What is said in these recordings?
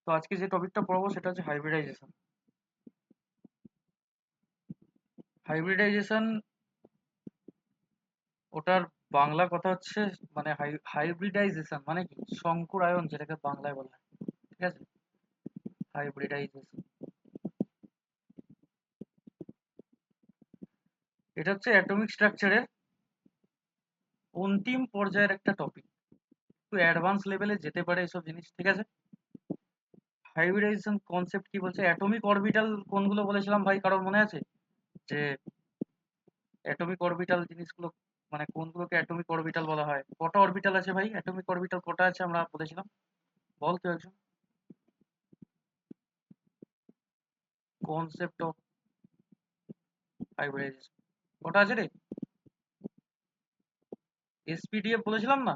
তো আজকে যে টপিকটা পড়বো সেটা হচ্ছে হাইব্রিডাইজেশন। হাইব্রিডাইজেশন ওটার বাংলা কথা হচ্ছে মানে হাইব্রিডাইজেশন মানে কি সংকরায়ন, যেটাকে বাংলায় বলা হয়। ঠিক আছে, হাইব্রিডাইজেশন এটা হচ্ছে অ্যাটমিক স্ট্রাকচারের অন্তিম পর্যায়ের একটা টপিক। একটু অ্যাডভান্স লেভেলে যেতে পারে এসব জিনিস। ঠিক আছে, হাইব্রিডাইজেশন কনসেপ্ট কি বলছে, অ্যাটমিক অরবিটাল কোনগুলো বলেছিলাম ভাই, কারোর মনে আছে? যে অ্যাটমিক অরবিটাল জিনিসগুলো মানে কোনগুলোকে অ্যাটমিক অরবিটাল বলা হয়? কটা অরবিটাল আছে ভাই, অ্যাটমিক অরবিটাল কটা আছে আমরা বলেছিলাম? বল কেউ একজন। কনসেপ্ট অফ হাইব্রিডাইজেশন কটা আছে রে? এসপিডিএফ বলেছিলাম না,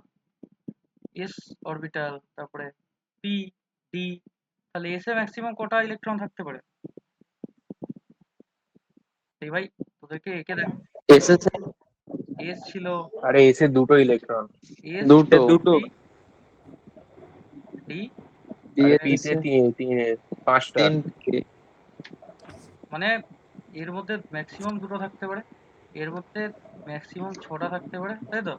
এস অরবিটাল, তারপরে পি ডি। তাহলে এস এ ম্যাক্সিমাম কটা ইলেকট্রন থাকতে পারে? এই ভাই তোদেরকে একে দেখ, এসে এস ছিল, আরে এসে দুটো ইলেকট্রন, এস দুটো দুটো পি ডি, আরে আর পিতে তিন পাঁচটা। মানে এর মধ্যে ম্যাক্সিমাম দুটো থাকতে পারে, এর মধ্যে ম্যাক্সিমাম ছটা থাকতে পারে, তাই তো?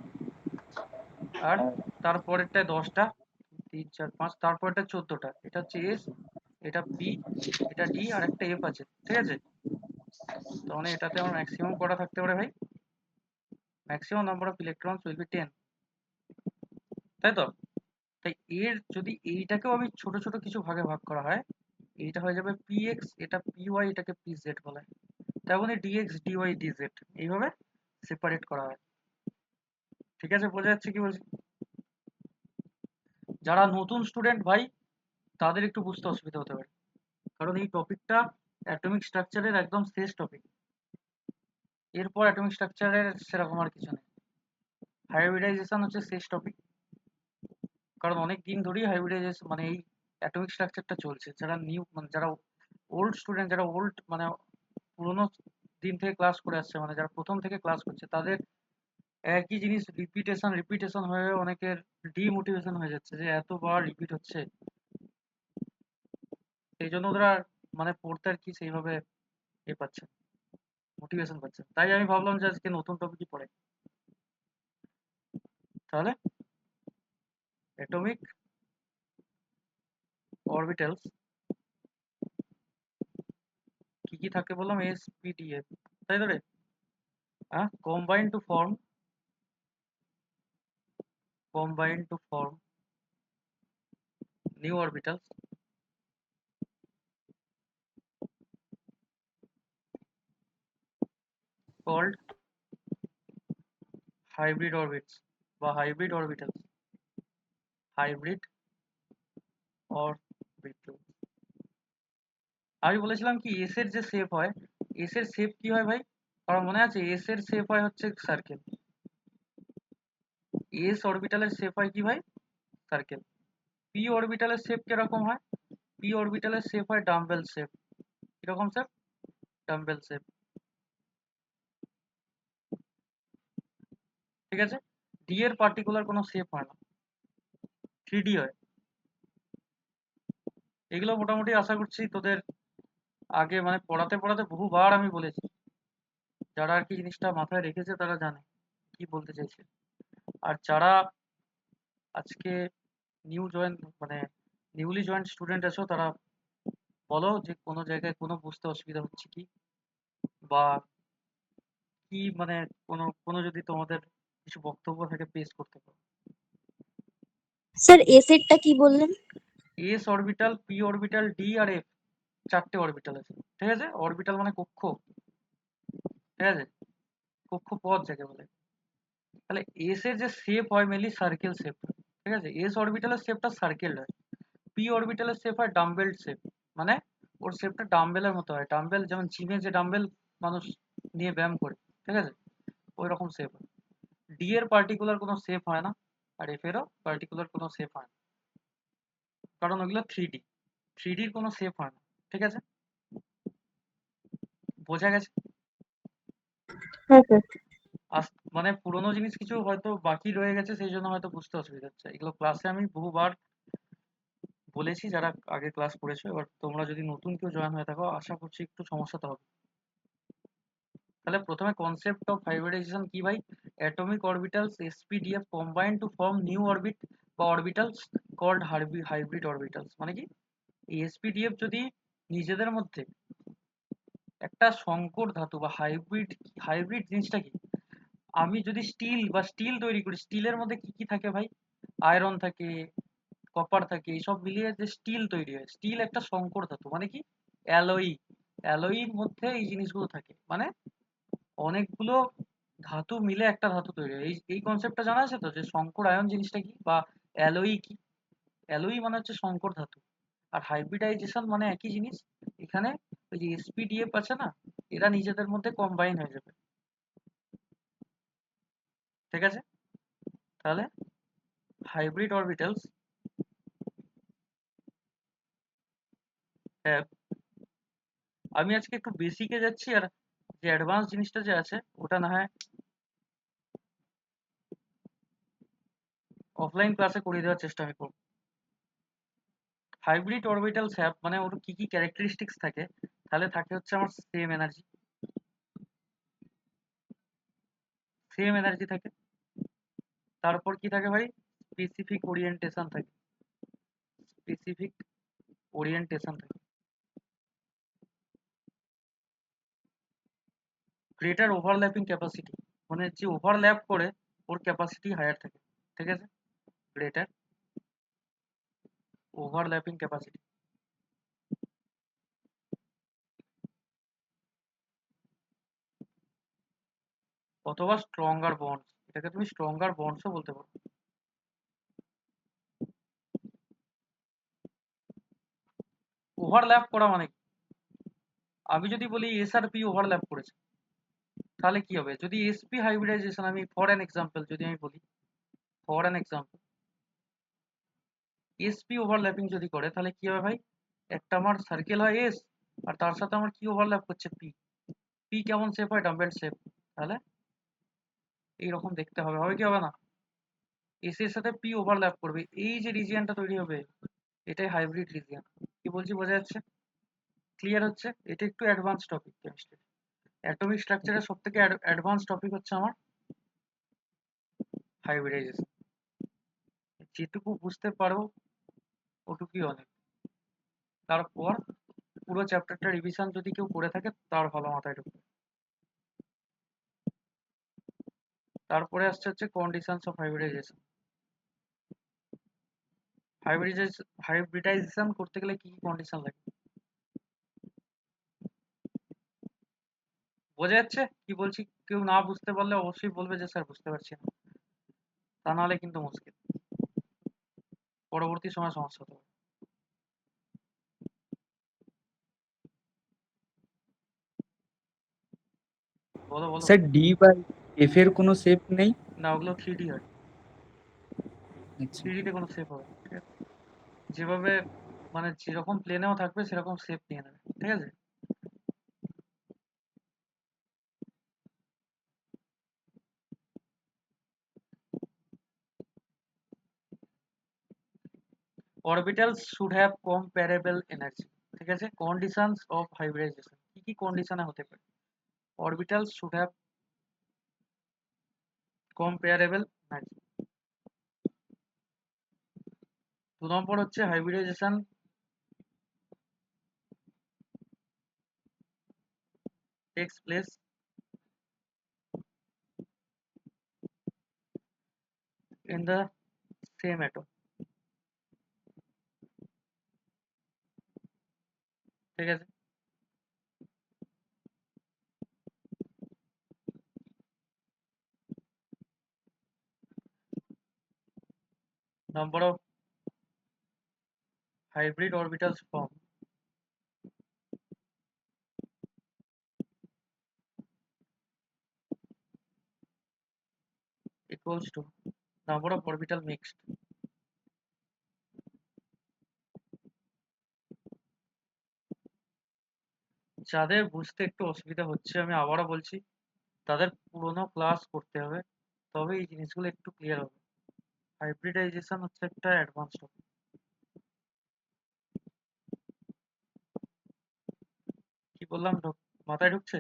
আর তারপরেরটায় 10টা, 3 4 5, তারপরেরটা 14টা। এটা হচ্ছে এস, এটা পি, এটা ডি, আর একটা এফ আছে। ঠিক আছে, তো মানে এটাতে আমার ম্যাক্সিমাম কটা থাকতে পারে ভাই? Maximum number of electrons will be 10, তাই তো? তাই এর যদি এইটাকেও আমি ছোট ছোট কিছু ভাগে ভাগ করা হয়, এইটা হয়ে যাবে পি এক্স, এটা পি ওয়াই, এটাকে পি জেড বলা হয়। তেমনই ডিএক্স ডিওয়াই ডিজেড এইভাবে সেপারেট করা হয়। ঠিক আছে, বোঝা যাচ্ছে কি বলছি? যারা নতুন স্টুডেন্ট ভাই তাদের একটু বুঝতে অসুবিধা হতে পারে, কারণ এই টপিকটা অ্যাটমিক স্ট্রাকচারের একদম শেষ টপিক। এরপর অ্যাটমিক স্ট্রাকচারের সেরকম আর কিছু নেই। হাইব্রিডাইজেশন হচ্ছে শেষ টপিক, কারণ অনেক দিন ধরেই হাইব্রিডাইজেশন মানে এই অ্যাটমিক স্ট্রাকচারটা চলছে। যারা নিউ মানে যারা ওল্ড স্টুডেন্ট, যারা ওল্ড মানে পুরোনো দিন থেকে ক্লাস করে আসছে, মানে যারা প্রথম থেকে ক্লাস করছে, তাদের একই জিনিস রিপিটেশন রিপিটেশন হয়ে অনেকের ডিমোটিভেশন হয়ে যাচ্ছে যে এতবার রিপিট হচ্ছে। সেই জন্য ওরা মানে পড়তে আর কি সেইভাবে এ পাচ্ছে, মোটিভেশন পাচ্ছে। তাই আমি ভাবলাম যে আজকে নতুন টপিকই পড়ে। তাহলে অ্যাটমিক অরবিটালস কি কি থাকে বললাম? এস পি ডি এফ, তাই তো রে? হ্যাঁ, combine to form new orbitals called hybrid orbits বা hybrid orbitals, hybrid orbital। আমি বলেছিলাম কি এস এর যে শেপ হয়, এস এর শেপ কি হয় ভাই? আমার মনে আছে এস এর শেপ হয় হচ্ছে সার্কেল। এস অরবিটালের শেপ হয় কি ভাই? সার্কেল। পি অরবিটালের শেপ কিরকম হয়? পি অরবিটালের শেপ হয় ডাম্বেল শেপ। কিরকম শেপ? Dumbbell shape. ঠিক আছে, ডি এর পার্টিকুলার কোনো শেপ হয় না, 3D হয়। এগুলো মোটামুটি আশা করছি তোদের আগে মানে পড়াতে পড়াতে বহুবার আমি বলেছি। যারা আর কি জিনিসটা মাথায় রেখেছে তারা জানে কি বলতে চাইছে। আর যারা আজকে নিউ জয়েন মানে নিউলি জয়েন্ট স্টুডেন্ট আছো, তারা বলো যে কোনো জায়গায় কোনো বুঝতে অসুবিধা হচ্ছে কি, বা কি মানে কোনো কোনো যদি তোমাদের কিছু বক্তব্য থাকে পেশ করতে পারো। স্যার এস এরটা কি বললেন? S orbital, P orbital, D আর এফ, 4টে অরবিটাল আছে। ঠিক আছে, অরবিটাল মানে কক্ষ। ঠিক আছে, কক্ষপথ যাকে বলে। তাহলে এস এর যে শেপ হয় মেনলি সার্কেল শেপ। ঠিক আছে, এস অরবিটালের শেপটা সার্কেল হয়। পি অরবিটালের শেপ হয় ডাম্বেল শেপ, মানে ওর শেপটা ডাম্বেলের মতো হয়। ডাম্বেল যেমন জিমে যে ডাম্বেল মানুষ নিয়ে ব্যায়াম করে, ঠিক আছে, ওই রকম শেপ হয়। ডি এর পার্টিকুলার কোনো শেপ হয় না, আর এফ এরও পার্টিকুলার কোনো শেপ হয় না, কারণ ওগুলো 3D, 3Dর কোনো শেপ হয় না। ঠিক আছে, বোঝা গেছে? হ্যাঁ স্যার। মানে পুরোনো জিনিস কিছু হয়তো বাকি রয়ে গেছে, সেই জন্য হয়তো বুঝতে অসুবিধা হচ্ছে। এগুলো ক্লাসে আমি বহুবার বলেছি যারা আগে ক্লাস করেছো। এবার তোমরা যদি নতুন কেউ জয়েন হয়ে থাকো, আশা করছি একটু সমস্যা তো হবে। তাহলে প্রথমে কনসেপ্ট অফ হাইব্রিডাইজেশন কি ভাই? Atomic orbitals sp-df combine to form new orbit বা অরবিটালস কল্ড হাইব্রিড অরবিটালস। মানে কি, এই sp-df যদি নিজেদের মধ্যে একটা সংকর ধাতু বা হাইব্রিড, হাইব্রিড জিনিসটা কি? আমি যদি স্টিল তৈরি করি, স্টিলের মধ্যে কি কি থাকে ভাই? আয়রন থাকে, কপার থাকে, এইসব মিলিয়ে যে স্টিল তৈরি হয়, স্টিল একটা সংকর ধাতু। মানে কি, অ্যালয়, অ্যালয়ের মধ্যে এই জিনিসগুলো থাকে। মানে অনেকগুলো ধাতু মিলে একটা ধাতু তৈরি হয়। এই কনসেপ্টটা জানা আছে তো, যে সংকর আয়ন জিনিসটা কি বা অ্যালয় কি? অ্যালয় মানে হচ্ছে সংকর ধাতু। আর হাইব্রিডাইজেশন মানে একই জিনিস। এখানে ওই যে sp-df আছে না, এরা নিজেদের মধ্যে কম্বাইন হয়ে যাবে। ঠিক আছে? তাহলে হাইব্রিড অরবিটালস হ্যাভ, আমি আজকে একটু বেসিকে যাচ্ছি, আর যে অ্যাডভান্স জিনিসটা যে আছে ওটা না হয় অফলাইন ক্লাসে করিয়ে দেওয়ার চেষ্টা আমি করবো। হাইব্রিড অরবিটালস হ্যাভ মানে ওর কি কি ক্যারেক্টারিস্টিক্স থাকে? তাহলে থাকে হচ্ছে আমার সেম এনার্জি থাকে। তারপর কি থাকে ভাই? স্পেসিফিক ওরিয়েন্টেশন থাকে, স্পেসিফিক ওরিয়েন্টেশন থাকে। গ্রেটার ওভারল্যাপিং ক্যাপাসিটি, মানে যে ওভারল্যাপ করে ওর ক্যাপাসিটি হায়ার থাকে। ঠিক আছে? Greater overlapping capacity. অথবা স্ট্রঙ্গার বন্ডস, এটাকে তুমি স্ট্রঙ্গার বন্ডসও বলতে পারো। ওভারল্যাপ করা মানে কি? আমি যদি বলি এস আর পি ওভারল্যাপ করেছে, তাহলে কি হবে? যদি এসপি হাইব্রিডাইজেশন, আমি ফর অ্যান এক্সাম্পল যদি আমি বলি, for an example SP overlapping যদি করে, তাহলে কি হবে ভাই? একটা আমার সার্কেল হয় এস, আর তার সাথে আমার কি ওভারল্যাপ করছে? পি। পি কেমন শেপ হয়? Dumbbell shape. তাহলে এইরকম দেখতে হবে, হবে কি হবে না? এস এর সাথে পি ওভারল্যাপ করবে, এই যে রিজিয়নটা তৈরি হবে, এটাই হাইব্রিড রিজিয়ন। কি বলছি বোঝা যাচ্ছে? ক্লিয়ার হচ্ছে? এটা একটু অ্যাডভান্স টপিক কেমিস্ট্রি। অ্যাটমিক স্ট্রাকচারের সব থেকে অ্যাডভান্স টপিক হচ্ছে আমার হাইব্রিডাইজেশন। যেটুকু বুঝতে পারো ওটুকুই অনেক। তারপর পুরো চ্যাপ্টারটা রিভিশন যদি কেউ করে থাকে তার ভালো মাথায় ঢুকবে। তারপরে আসছে হচ্ছে কন্ডিশনস অফ হাইব্রিডাইজেশন। হাইব্রিডাইজেশন করতে গেলে কি কি কন্ডিশন লাগে? বোঝা যাচ্ছে কি বলছি? কেউ না বুঝতে পারলে অবশ্যই বলবে যে স্যার বুঝতে পারছি না, তা নাহলে কিন্তু মুশকিল, পরবর্তী সময় সমস্যা হতে পারে। বলো বলো। স্যার ডি বাই এফ এর কোনো শেপ নেই? না, ওগুলো 3D হয়। আচ্ছা, 3D তে কোনো শেপ হবে না, ঠিক আছে? যেভাবে মানে যেরকম প্লেনেও থাকবে সেরকম শেপ নিয়ে নেবে। ঠিক আছে? Orbitals should have comparable energy. ঠিক আছে? কন্ডিশনস অফ হাইব্রিডাইজেশন কি কি কন্ডিশনে হতে পারে? Orbitals should have comparable energy. 2 নম্বর হচ্ছে hybridization takes place in the same atom. ঠিক আছে? Number of hybrid orbitals formed equals to number of orbital mixed. যাদের বুঝতে একটু অসুবিধা হচ্ছে, আমি আবারও বলছি, তাদের পুরোনো ক্লাস করতে হবে, তবে এই জিনিসগুলো একটু ক্লিয়ার হবে। হাইব্রিডাইজেশন হচ্ছে একটা অ্যাডভান্স টপিক। বললাম মাথায় ঢুকছে?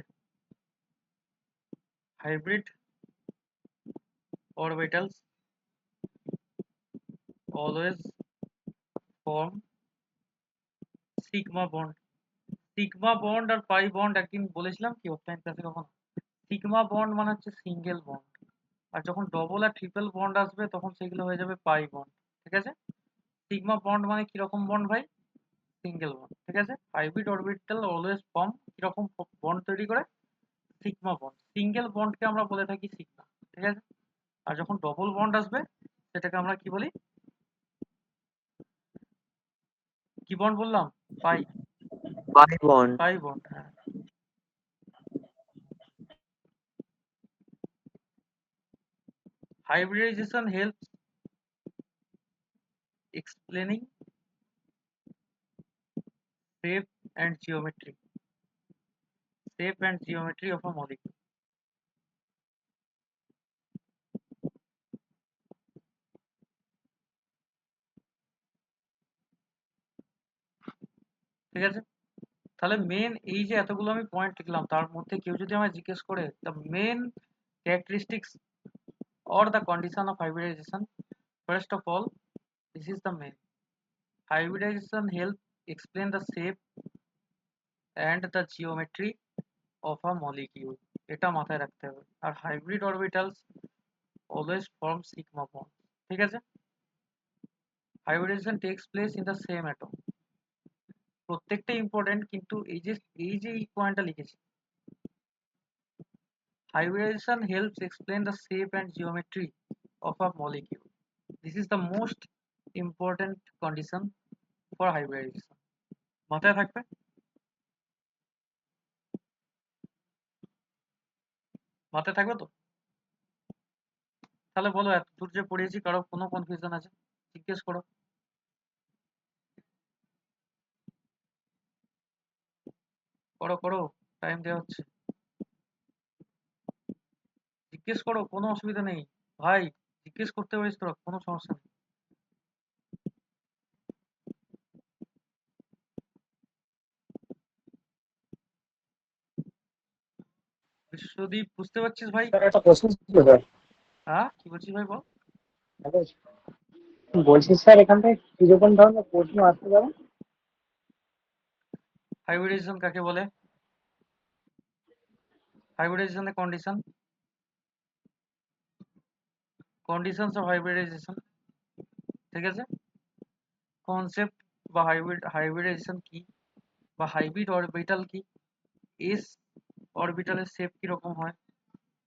Hybrid orbitals always form sigma bond. Sigma bond আর পাই বন্ড একদিন বলেছিলাম কি অফলাইন ক্লাসে কখন? সিগমা বন্ড মানে হচ্ছে সিঙ্গেল বন্ড, আর যখন ডবল আর ট্রিপল বন্ড আসবে তখন সেগুলো হয়ে যাবে পাই বন্ড। ঠিক আছে? সিগমা বন্ড মানে কিরকম বন্ড ভাই? Single bond. ঠিক আছে? হাইব্রিড অরবিটাল অলওয়েজ ফর্ম কিরকম বন্ড তৈরি করে? Sigma bond. সিঙ্গেল বন্ডকে আমরা বলে থাকি সিগমা। ঠিক আছে? আর যখন ডবল বন্ড আসবে সেটাকে আমরা কি বলি? কি বন্ড বললাম? Pi. Pi bond. Pi bond, হ্যাঁ। Hybridization helps explaining shape and geometry of a molecule. ঠিক আছে? তাহলে মেন এই যে এতগুলো আমি পয়েন্ট লিখলাম তার মধ্যে কেউ যদি আমায় জিজ্ঞেস করে the main characteristics or the condition of hybridization, first of all, this is the main. Hybridization helps explain the shape and the geometry of a molecule. এটা মাথায় রাখতে হবে। আর hybrid orbitals always form sigma bond. ঠিক আছে? Hybridization takes place in the same atom. প্রত্যেকটা important, কিন্তু এই পয়েন্টটা লিখেছি, hybridization helps explain the shape and geometry of a molecule. This is the most important condition for hybridization. মাথায় থাকবে? মাথায় থাকবে তো? তাহলে বলো, এত দূর যে পড়িয়েছি কারো কোনো কনফিউশন আছে? জিজ্ঞেস করো। করো করো, টাইম দেওয়া হচ্ছে। জিজ্ঞেস করো, কোনো অসুবিধা নেই ভাই, জিজ্ঞেস করতে পারিস তোরা, কোনো সমস্যা নেই। বিশ্বদীপ, বুঝতে পারছিস ভাই? স্যার একটা প্রশ্ন ছিল স্যার। হ্যাঁ, কি বলছিস ভাই বল। হ্যালো, বলছি স্যার এখান থেকে কিরকম ধরনের প্রশ্ন আসতে পারে? হাইব্রিডাইজেশন কাকে বলে? হাইব্রিডাইজেশনের কন্ডিশনস অফ হাইব্রিডাইজেশন। ঠিক আছে? কনসেপ্ট বা হাইব্রিডাইজেশন কি, বা হাইব্রিড অরবিটাল কি, এস অরবিটালের শেপ কিরকম হয়,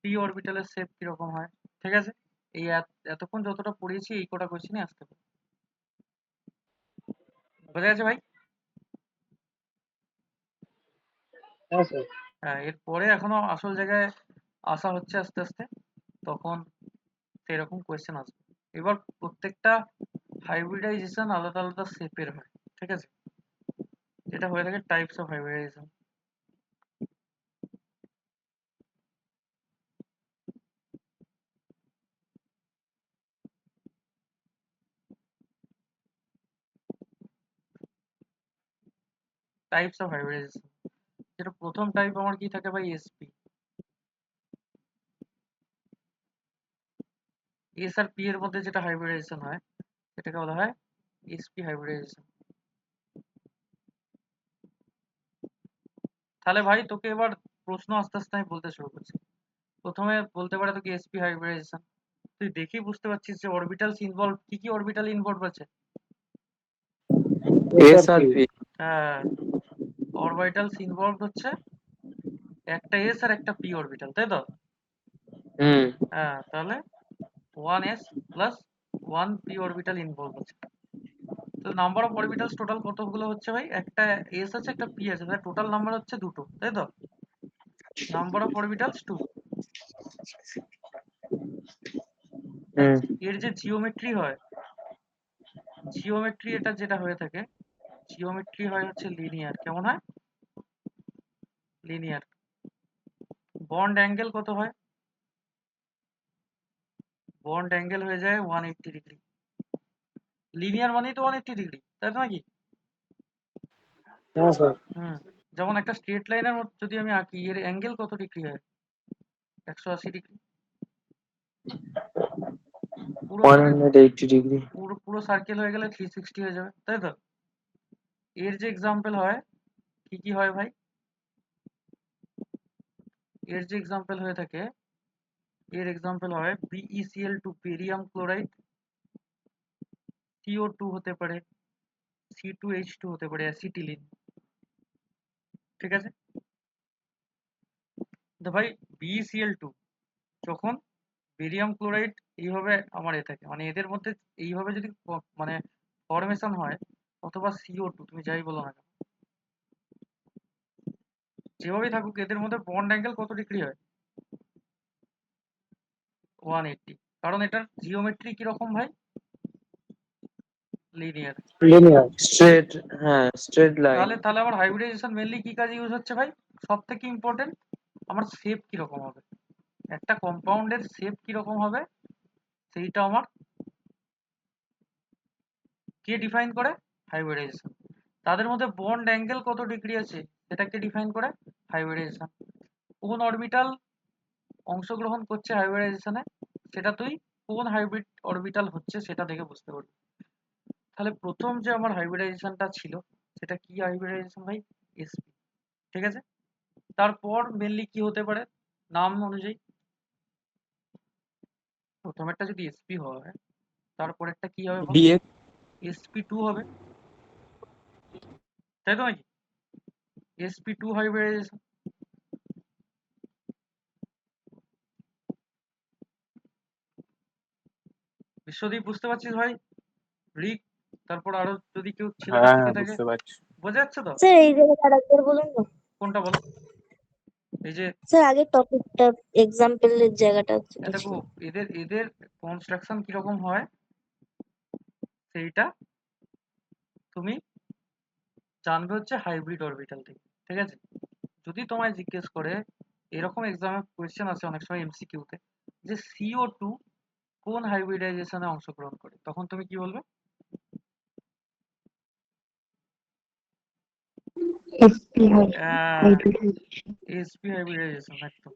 পি অরবিটালের শেপ কিরকম হয়। ঠিক আছে? এই এতক্ষণ যতটা পড়িয়েছি এই কটা কোয়েশ্চেনই আসতে পারে। বোঝা গেছে ভাই? হ্যাঁ স্যার। হ্যাঁ, এরপরে এখনো আসল জায়গায় আসা হচ্ছে আস্তে আস্তে, তখন সেরকম কোয়েশ্চেন আসবে। এবার প্রত্যেকটা হাইব্রিডাইজেশন আলাদা আলাদা শেপের হয়। ঠিক আছে? যেটা হয়ে থাকে types of hybridization. Types of hybridization, যেটা প্রথম টাইপ আমার কি থাকে ভাই? এসপি। এস আর পি এর মধ্যে যেটা হাইব্রিডাইজেশন হয় সেটাকে বলা হয় এসপি হাইব্রিডাইজেশন। তাহলে ভাই তোকে এবার প্রশ্ন আস্তে আস্তে আমি বলতে শুরু করছি। প্রথমে বলতে পারে তোকে এসপি হাইব্রিডাইজেশন, তুই দেখেই বুঝতে পারছিস যে অরবিটালস ইনভলভ, কি কি অরবিটাল ইনভলভ আছে? এস আর পি। হ্যাঁ, অরবিটালস ইনভলভ হচ্ছে একটা এস আর একটা পি অরবিটাল, তাই তো? হুম। হ্যাঁ, তাহলে 1s plus 1p orbital involve আছে। তো নাম্বার অফ অরবিটালস টোটাল কতগুলো হচ্ছে ভাই? একটা এস আছে একটা পি আছে, তাহলে টোটাল নাম্বার হচ্ছে দুটো, তাই তো? Number of orbitals 2। আর হুম। এর যে জিওমেট্রি হয়, জিওমেট্রি এটা যেটা হয়ে থাকে, জিওমেট্রি হয় হচ্ছে লিনিয়ার। কেমন হয়? লিনিয়ার। বন্ড অ্যাঙ্গেল কত হয়? বন্ড অ্যাঙ্গেল হয়ে যায় 180 ডিগ্রি। লিনিয়ার মানেই তো 180 ডিগ্রি, তাই তো নাকি? হ্যাঁ স্যার। হুম। যেমন একটা স্ট্রেট লাইনের মধ্যে যদি আমি আঁকি, এর অ্যাঙ্গেল কত ডিগ্রি হয়? 180 ডিগ্রি। পুরো 180 ডিগ্রি। পুরো পুরো সার্কেল হয়ে গেলে 360 হয়ে যাবে, তাই তো? এর যে এক্সাম্পল হয়, কি হয় ভাই? এর যে এক্সাম্পল হয়ে থাকে, এর এক্সাম্পল হয় BeCl2 বেরিয়াম ক্লোরাইড, CO2 হতে পারে, C2H2 হতে পারে, অ্যাসিটিলিন। ঠিক আছে? তো ভাই BeCl2 যখন বেরিয়াম ক্লোরাইড এইভাবে আমার থাকে, মানে এদের মধ্যে এইভাবে যদি মানে ফরমেশন হয়, অথবা CO2, তুমি যাই বলো না কেন, যেভাবেই থাকুক, এদের মধ্যে বন্ড অ্যাঙ্গেল কত ডিগ্রি হয়? 180। কারণ এটার জিওমেট্রি কিরকম ভাই? লিনিয়ার। লিনিয়ার। স্ট্রেট, হ্যাঁ স্ট্রেট লাইন। তাহলে তাহলে আমার হাইব্রিডাইজেশন মেনলি কি কাজে ইউজ হচ্ছে ভাই? সব থেকে ইম্পর্টেন্ট, আমার শেপ কিরকম হবে, একটা কম্পাউন্ডের শেপ কিরকম হবে সেইটা আমার কে ডিফাইন করে? হাইব্রিডাইজেশন। তাদের মধ্যে বন্ড অ্যাঙ্গেল কত ডিগ্রি আছে সেটাকে ডিফাইন করে হাইব্রিডাইজেশন। কোন অরবিটাল অংশগ্রহণ করছে হাইব্রিডাইজেশনে, সেটা তুই কোন হাইব্রিড অরবিটাল হচ্ছে সেটা দেখে বুঝতে পারবি। তাহলে প্রথম যে আমার হাইব্রিডাইজেশনটা ছিল, সেটা কি হাইব্রিডাইজেশন ভাই? sp। ঠিক আছে? তারপর মেনলি কি হতে পারে নাম অনুযায়ী? প্রথমেরটা যদি sp হয়, তারপরেরটা কি হবে বল? ডিএক্স। sp2 হবে, তাই তো নাকি? sp2 hybridization. বিশ্বদীপ বুঝতে পারছিস ভাই? রিক, তারপর আরো যদি কেউ সিলেবাস হ্যাঁ থেকে থাকে, বুঝতে পারছি। বোঝা যাচ্ছে তো? স্যার এই জায়গাটা আরেকবার বলুন না। কোনটা বলো? এই যে স্যার আগের টপিকটা এক্সাম্পলের জায়গাটা যেটা দেখো, ছিল। এদের এদের কনস্ট্রাকশন কিরকম হয় সেইটা তুমি জানবে হচ্ছে হাইব্রিড অরবিটাল থেকে। ঠিক আছে? যদি তোমায় জিজ্ঞেস করে, এরকম এক্সামে কোয়েশ্চেন আছে অনেক সময় এমসিকিউতে, যে CO2 কোন হাইব্রিডাইজেশনে অংশগ্রহণ করে, তখন তুমি কি বলবে? SP hybridization. sp হাইব্রিডাইজেশন, একদম।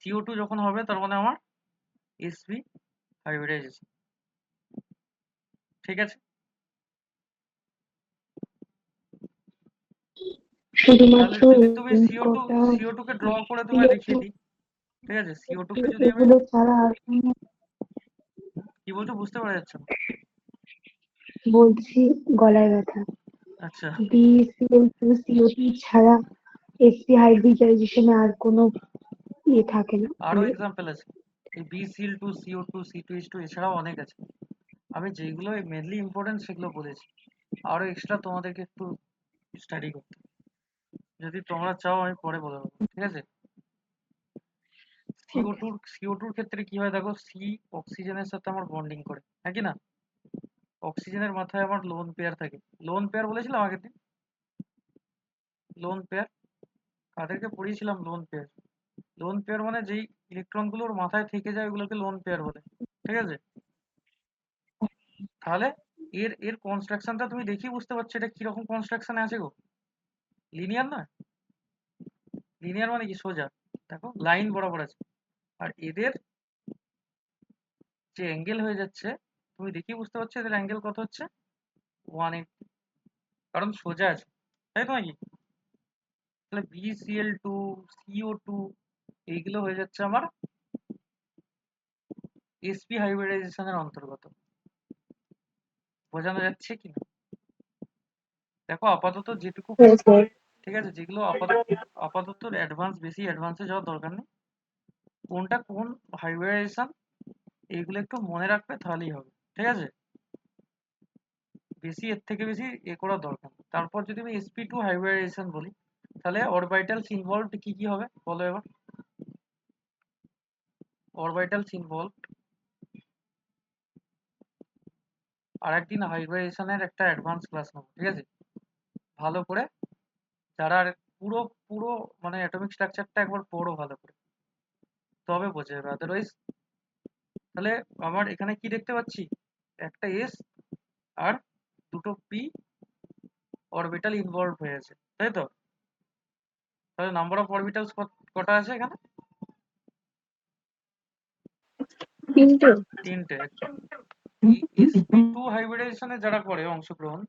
CO2 যখন হবে তার মানে আমার sp হাইব্রিডাইজেশন। ঠিক আছে? তাহলে শুধুমাত্র যদি তুমি এই CO2 কটা CO2 কে ড্র করে তোমায় দেখিয়ে দিই, ঠিক আছে? CO2 কে যদি আমি, এগুলো ছাড়া আর কোনো কি বলছো বুঝতে পারা যাচ্ছে না। বলছি গলায় ব্যথা। আচ্ছা, BeCl2 CO2 ছাড়া এসপি হাইব্রিডাইজেশনে আর কোনো ইয়ে থাকে না, আরো মানে এক্সাম্পল আছে। এই BeCl2 CO2 C2H2 এছাড়াও অনেক আছে। আমি যেগুলো মেনলি ইম্পর্টেন্ট সেগুলো বলেছি, আরো এক্সট্রা তোমাদেরকে একটু স্টাডি করতে হবে। যদি তোমরা চাও আমি পরে বলে দেবো, ঠিক আছে? CO2 ক্ষেত্রে কি হয় দেখো, সি অক্সিজেনের সাথে আমার বন্ডিং করে, হ্যাঁ কি না? অক্সিজেনের মাথায় আমার লোন পেয়ার থাকে। লোন পেয়ার বলেছিলাম আগের দিন, লোন পেয়ার কাদেরকে পড়িয়েছিলাম? Lone pair. লোন পেয়ার মানে যেই ইলেকট্রনগুলোর মাথায় থেকে যায় ওগুলোকে লোন পেয়ার বলে। ঠিক আছে? তাহলে এর এর কনস্ট্রাকশনটা তুমি দেখি বুঝতে পারছো এটা কিরকম কনস্ট্রাকশনে আছে গো? লিনিয়ার না? লিনিয়ার মানে কি সোজা, দেখো লাইন বরাবর আছে। আর এদের যে অ্যাঙ্গেল হয়ে যাচ্ছে, তুমি দেখি বুঝতে পারছো এদের অ্যাঙ্গেল কত হচ্ছে? 180। কারণ সোজা আছে, তাই তো নাকি? তাহলে BeCl2 CO2 এইগুলো হয়ে যাচ্ছে আমার sp হাইব্রিডাইজেশনের অন্তর্গত। বোঝানো যাচ্ছে কি না? দেখো আপাতত যেটুকু, ঠিক আছে, যেগুলো আপাতত অ্যাডভান্স, বেশি অ্যাডভান্সে যাওয়ার দরকার নেই। কোনটা কোন হাইব্রিডাইজেশন এইগুলো একটু মনে রাখবে, তাহলেই হবে। ঠিক আছে? বেশি এর থেকে বেশি এ করার দরকার নেই। তারপর যদি আমি sp2 হাইব্রিডাইজেশন বলি, তাহলে অরবিটালস ইনভলভড কি কি হবে বলো এবার? অরবিটালস ইনভলভড, আর একদিন হাইব্রিডাইজেশনের একটা অ্যাডভান্স ক্লাস নেবো, ঠিক আছে? ভালো করে, যারা পুরো পুরো মানে অ্যাটমিক স্ট্রাকচারটা একবার পড়ো ভালো করে, তবে বোঝা যাবে, আদারওয়াইজ। তাহলে আমার এখানে কি দেখতে পাচ্ছি? একটা এস আর দুটো পি অরবিটাল ইনভলভ হয়েছে, তাই তো? তাহলে নাম্বার অফ অরবিটালস কটা আছে এখানে? তিনটে। তিনটে। sp2 হাইব্রিডাইজেশনে যারা করে অংশগ্রহণ,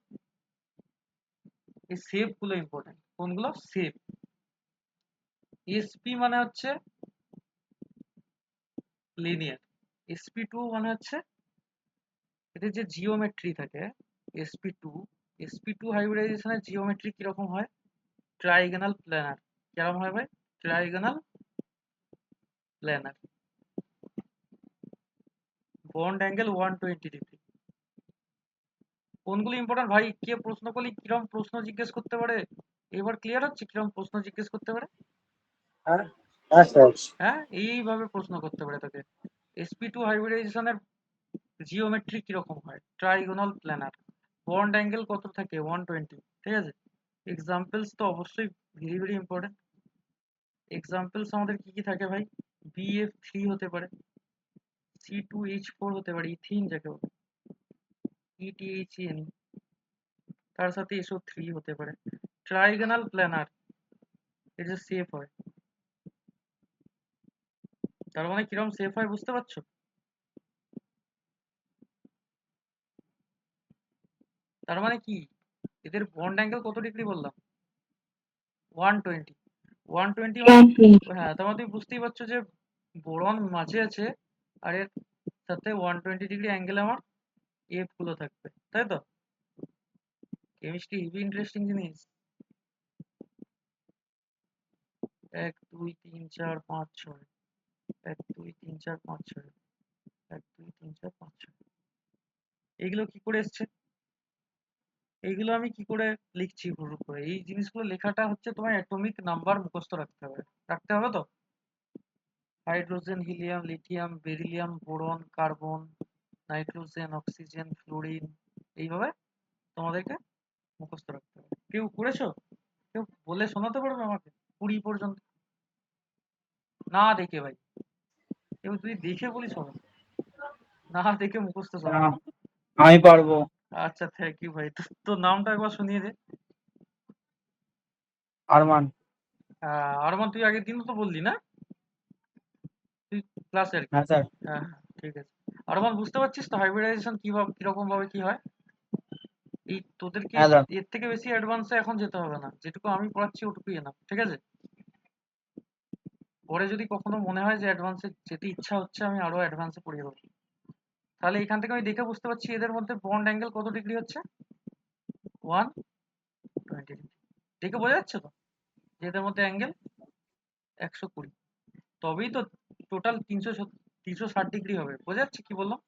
এই শেপ গুলো ইম্পর্টেন্ট। কোনগুলো? শেপ। sp মানে হচ্ছে লিনিয়ার, sp2 মানে হচ্ছে এদের যে জিওমেট্রি থাকে। sp2 হাইব্রিডাইজেশনের জিওমেট্রি কিরকম হয়? Trigonal planar. কিরকম হয় ভাই? Trigonal planar. Bond angle 120 degree. কোনগুলো ইম্পর্টেন্ট ভাই? কে প্রশ্ন করলি কিরকম প্রশ্ন জিজ্ঞেস করতে পারে? এবার ক্লিয়ার হচ্ছে কিরকম প্রশ্ন জিজ্ঞেস করতে পারে? হ্যাঁ হ্যাঁ স্যার। হ্যাঁ, এইভাবে প্রশ্ন করতে পারে তোকে। sp2 হাইব্রিডাইজেশনের জিওমেট্রি কিরকম হয়? Trigonal planar. বন্ড অ্যাঙ্গেল কত থাকে? 120। ঠিক আছে। এক্সাম্পলস তো অবশ্যই ভেরি ভেরি ইম্পর্টেন্ট। এক্সাম্পলস আমাদের কি কি থাকে ভাই? BF3 হতে পারে, C2H4 হতে পারে, ইথিন যাকে বলে, ETHN, তার সাথে SO3 হতে পারে। ট্রাইগোনাল প্ল্যানার, এটা সেফ হয়। তার মানে কিরকম সেফ হয় বুঝতে পারছো? তার মানে কি, এদের বন্ড অ্যাঙ্গেল কত ডিগ্রি বললাম? 120। 120 মানে, হ্যাঁ, তার মানে তুমি বুঝতেই পারছো যে বোরন মাঝে আছে, আর এর সাথে 120 ডিগ্রি অ্যাঙ্গেল আমার এফ গুলো থাকবে, তাই তো? কেমিস্ট্রি হেভি ইন্টারেস্টিং জিনিস। 1 2 3 4 5 6, 1 2 3 4 5 6, 1 2 3 4 5 6। এইগুলো কি করে এসছে? এইগুলো আমি কি করে লিখছি শুরু করে? এই জিনিসগুলো লেখাটা হচ্ছে তোমার অ্যাটমিক নাম্বার মুখস্থ রাখতে হবে। রাখতে হবে তো? Hydrogen, helium, lithium, beryllium, boron, carbon, nitrogen, oxygen, fluorine, এইভাবে তোমাদেরকে মুখস্থ রাখতে হবে। কেউ করেছো? কেউ বলে শোনাতে পারবে আমাকে 20 পর্যন্ত? না দেখে ভাই, কেউ তুই দেখে বলি শোনো, না দেখে মুখস্থ শোনো। না, আমি পারবো। আচ্ছা, থ্যাংক ইউ ভাই। তোর নামটা একবার শুনিয়ে দে। আরমান। আরমান, তুই আগের দিনও তো বললি না? তুই ক্লাসে আর কি। হ্যাঁ স্যার। হ্যাঁ হ্যাঁ, ঠিক আছে। আরমান, বুঝতে পারছিস তো হাইব্রিডাইজেশন কিভাবে কিরকম ভাবে কি হয়? এই তোদেরকে হ্যাঁ স্যার। এর থেকে বেশি অ্যাডভান্সে এখন যেতে হবে না, যেটুকু আমি পড়াচ্ছি ওটুকুই না, ঠিক আছে? পরে যদি কখনো মনে হয় যে অ্যাডভান্সে যেতে ইচ্ছা হচ্ছে, আমি আরো অ্যাডভান্সে পড়িয়ে দেবো। তাহলে এখান থেকে আমি দেখে বুঝতে পারছি এদের মধ্যে বন্ড অ্যাঙ্গেল কত ডিগ্রি হচ্ছে? 120 ডিগ্রি। দেখে বোঝা যাচ্ছে তো যে এদের মধ্যে অ্যাঙ্গেল 120। তবেই তো টোটাল 360 ডিগ্রি হবে। বোঝা যাচ্ছে কি বললাম?